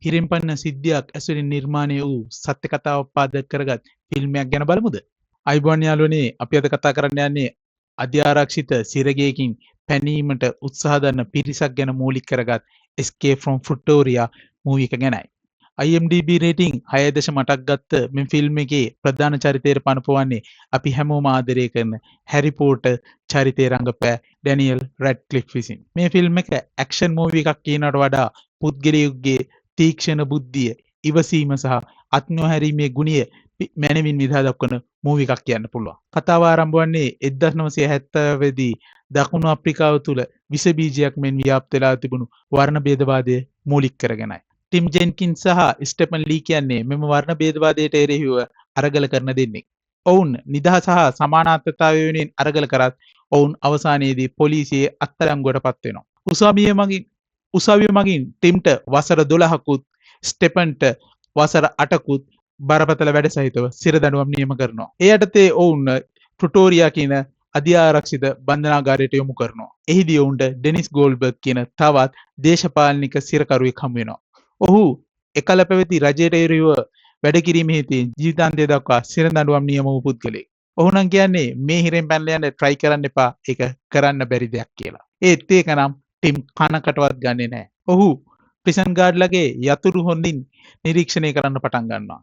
හිරෙන්පන්න සිද්ධියක් ඇසුරින් නිර්මාණය වූ සත්‍ය කතාවක් පාදක කරගත් ෆිල්ම් එකක් ගැන බලමුද? අයිබෝන් යාළුවනේ, අපි අද කතා කරන්න යන්නේ අධ්‍යාරක්ෂිත සිරගෙයකින් පැනීමට උත්සාහ දරන පිරිසක් ගැන මූලික කරගත් Escape from Pretoria මූවි එක ගැනයි. IMDb රේටිං 6.8ක් ගත්ත මේ ෆිල්ම් එකේ ප්‍රධාන චරිතයට පනපවන්නේ අපි හැමෝම ආදරය කරන හැරි පොටර් චරිතය රඟපෑ ඩැනියල් රැඩ්ක්ලිෆ් විසින්. මේ ෆිල්ම් එක ඇක්ෂන් මූවි එකක් කියනවට වඩා පුද්ගලයෙකුගේ තීක්ෂණ බුද්ධිය, ඉවසීම සහ අත්නොහැරීමේ ගුණය මැනවින් විදහා දක්වන මූවි එකක් කියන්න පුළුවන්. කතාව ආරම්භ වන්නේ 1970 දී දකුණු අප්‍රිකාව තුළ විස බීජයක් මෙන් ව්‍යාප්ත වෙලා තිබුණු වර්ණ භේදවාදය මූලික කරගෙනයි. ටිම් ජෙන්කින් සහ ස්ටෙපන් ලී කියන්නේ මෙම වර්ණ භේදවාදයට එරෙහිව අරගල කරන දෙන්නෙක්. ඔවුන් නිදහස සහ සමානාත්මතාවය වෙනුවෙන් අරගල කරත් ඔවුන් අවසානයේදී පොලිසියේ අත්අඩංගුවට පත් වෙනවා. උසාවිය මගින් ටිම්ට වසර 12කුත් ස්ටෙපන්ට වසර 8කුත් බරපතල වැඩ සහිතව සිරදඬුවම් නියම කරනවා. ඒ යටතේ ඔවුන් ප්‍රටෝරියා කියන අධ්‍යාරක්ෂිත බන්ධනාගාරයට යොමු කරනවා. එහිදී ඔවුන්ට ඩෙනිස් ගෝල්බර්ග් කියන තවත් දේශපාලනික සිරකරුවෙක් හමු වෙනවා. ඔහු එකල පැවති රජයට එරෙහිව වැඩ කිරීමේදී ජීවිතාන්තය දක්වා සිරදඬුවම් නියම වූ පුද්ගලෙක්. ඔහු නම් කියන්නේ මේ හිරෙන් පැනලා යන්න try කරන්න එපා. ඒක කරන්න බැරි දෙයක් කියලා. ඒත් ඒක නම් ටිම් කනකටවත් ගන්නෙ නැහැ. ඔහු ප්‍රිසන් ගාඩ්ලගේ යතුරු හොඳින් නිරීක්ෂණය කරන්න පටන් ගන්නවා.